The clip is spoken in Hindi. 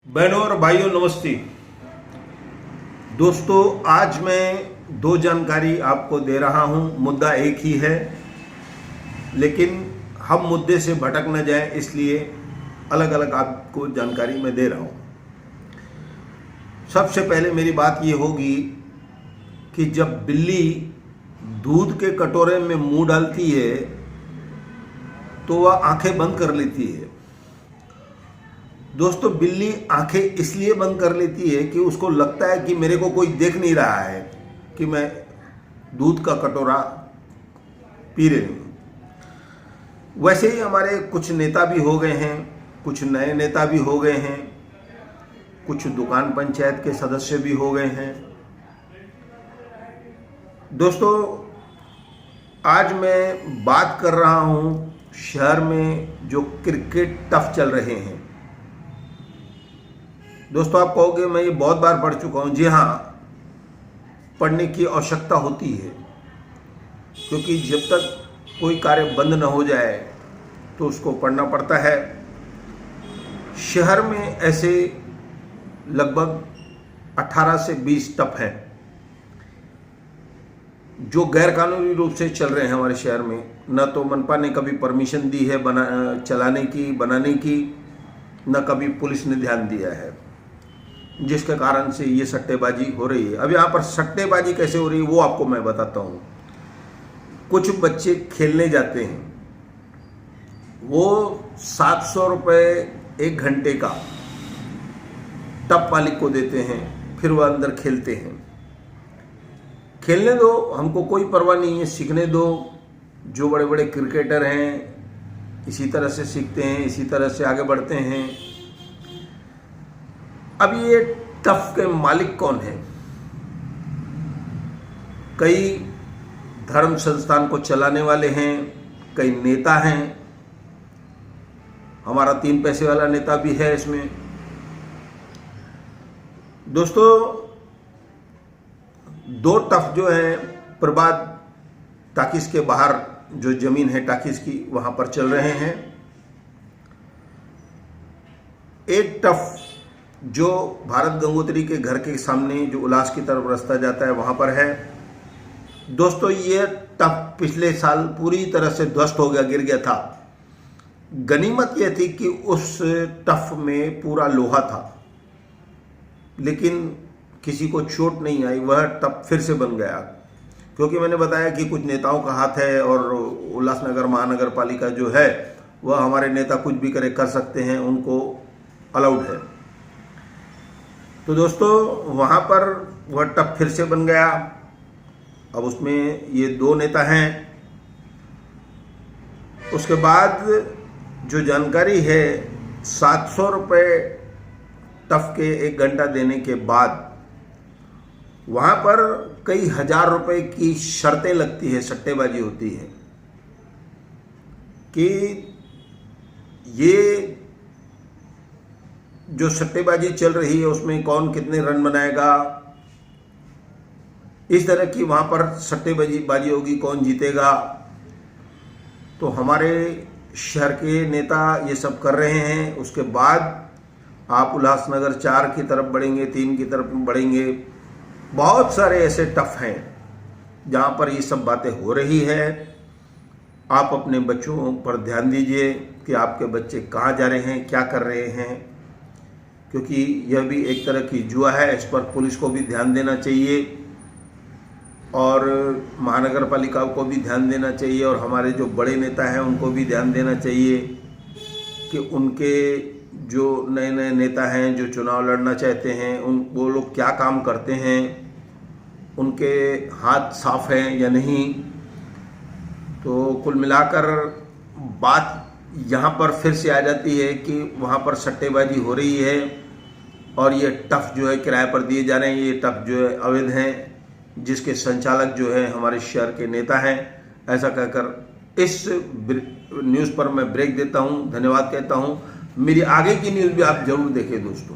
बहनों और भाइयों नमस्ते। दोस्तों, आज मैं दो जानकारी आपको दे रहा हूं। मुद्दा एक ही है, लेकिन हम मुद्दे से भटक न जाएं, इसलिए अलग अलग आपको जानकारी मैं दे रहा हूं। सबसे पहले मेरी बात ये होगी कि जब बिल्ली दूध के कटोरे में मुंह डालती है तो वह आंखें बंद कर लेती है। दोस्तों, बिल्ली आंखें इसलिए बंद कर लेती है कि उसको लगता है कि मेरे को कोई देख नहीं रहा है कि मैं दूध का कटोरा पी रही हूं। वैसे ही हमारे कुछ नेता भी हो गए हैं, कुछ नए नेता भी हो गए हैं, कुछ दुकान पंचायत के सदस्य भी हो गए हैं। दोस्तों, आज मैं बात कर रहा हूं शहर में जो क्रिकेट टफ चल रहे हैं। दोस्तों, आप कहोगे मैं ये बहुत बार पढ़ चुका हूँ। जी हाँ, पढ़ने की आवश्यकता होती है, क्योंकि जब तक कोई कार्य बंद न हो जाए तो उसको पढ़ना पड़ता है। शहर में ऐसे लगभग 18 से 20 टप हैं जो गैर कानूनी रूप से चल रहे हैं हमारे शहर में। न तो मनपा ने कभी परमिशन दी है बनाने की, न कभी पुलिस ने ध्यान दिया है, जिसके कारण से ये सट्टेबाजी हो रही है। अब यहाँ पर सट्टेबाजी कैसे हो रही है वो आपको मैं बताता हूँ। कुछ बच्चे खेलने जाते हैं, वो 700 रुपये 1 घंटे का टप मालिक को देते हैं, फिर वह अंदर खेलते हैं। खेलने दो, हमको कोई परवाह नहीं है, सीखने दो। जो बड़े बड़े क्रिकेटर हैं इसी तरह से सीखते हैं, इसी तरह से आगे बढ़ते हैं। अब ये टफ के मालिक कौन है? कई धर्म संस्थान को चलाने वाले हैं, कई नेता हैं। हमारा 3 पैसे वाला नेता भी है इसमें। दोस्तों, 2 टफ जो है प्रभात टाकिस के बाहर जो जमीन है टाकिस की, वहां पर चल रहे हैं। एक टफ जो भारत गंगोत्री के घर के सामने जो उल्लास की तरफ रास्ता जाता है वहां पर है। दोस्तों, ये टफ पिछले साल पूरी तरह से ध्वस्त हो गया, गिर गया था। गनीमत यह थी कि उस टफ में पूरा लोहा था, लेकिन किसी को चोट नहीं आई। वह टफ फिर से बन गया, क्योंकि मैंने बताया कि कुछ नेताओं का हाथ है, और उल्लासनगर महानगर पालिका जो है वह हमारे नेता कुछ भी कर सकते हैं, उनको अलाउड है। तो दोस्तों, वहाँ पर वह टप फिर से बन गया। अब उसमें ये 2 नेता हैं। उसके बाद जो जानकारी है, 700 रुपये टफ के 1 घंटा देने के बाद वहाँ पर कई हजार रुपए की शर्तें लगती है, सट्टेबाजी होती है कि ये जो सट्टेबाजी चल रही है उसमें कौन कितने रन बनाएगा, इस तरह की वहाँ पर सट्टेबाजी होगी, कौन जीतेगा। तो हमारे शहर के नेता ये सब कर रहे हैं। उसके बाद आप उल्लासनगर 4 की तरफ बढ़ेंगे, 3 की तरफ बढ़ेंगे, बहुत सारे ऐसे टफ हैं जहाँ पर ये सब बातें हो रही है। आप अपने बच्चों पर ध्यान दीजिए कि आपके बच्चे कहाँ जा रहे हैं, क्या कर रहे हैं, क्योंकि यह भी एक तरह की जुआ है। इस पर पुलिस को भी ध्यान देना चाहिए, और महानगर पालिका को भी ध्यान देना चाहिए, और हमारे जो बड़े नेता हैं उनको भी ध्यान देना चाहिए कि उनके जो नए नए नेता हैं जो चुनाव लड़ना चाहते हैं, वो लोग क्या काम करते हैं, उनके हाथ साफ हैं या नहीं। तो कुल मिलाकर बात यहाँ पर फिर से आ जाती है कि वहाँ पर सट्टेबाजी हो रही है, और ये टफ जो है किराए पर दिए जा रहे हैं। ये टफ जो है अवैध हैं, जिसके संचालक जो है हमारे शहर के नेता हैं। ऐसा कहकर इस न्यूज़ पर मैं ब्रेक देता हूँ, धन्यवाद कहता हूँ। मेरी आगे की न्यूज़ भी आप जरूर देखें दोस्तों।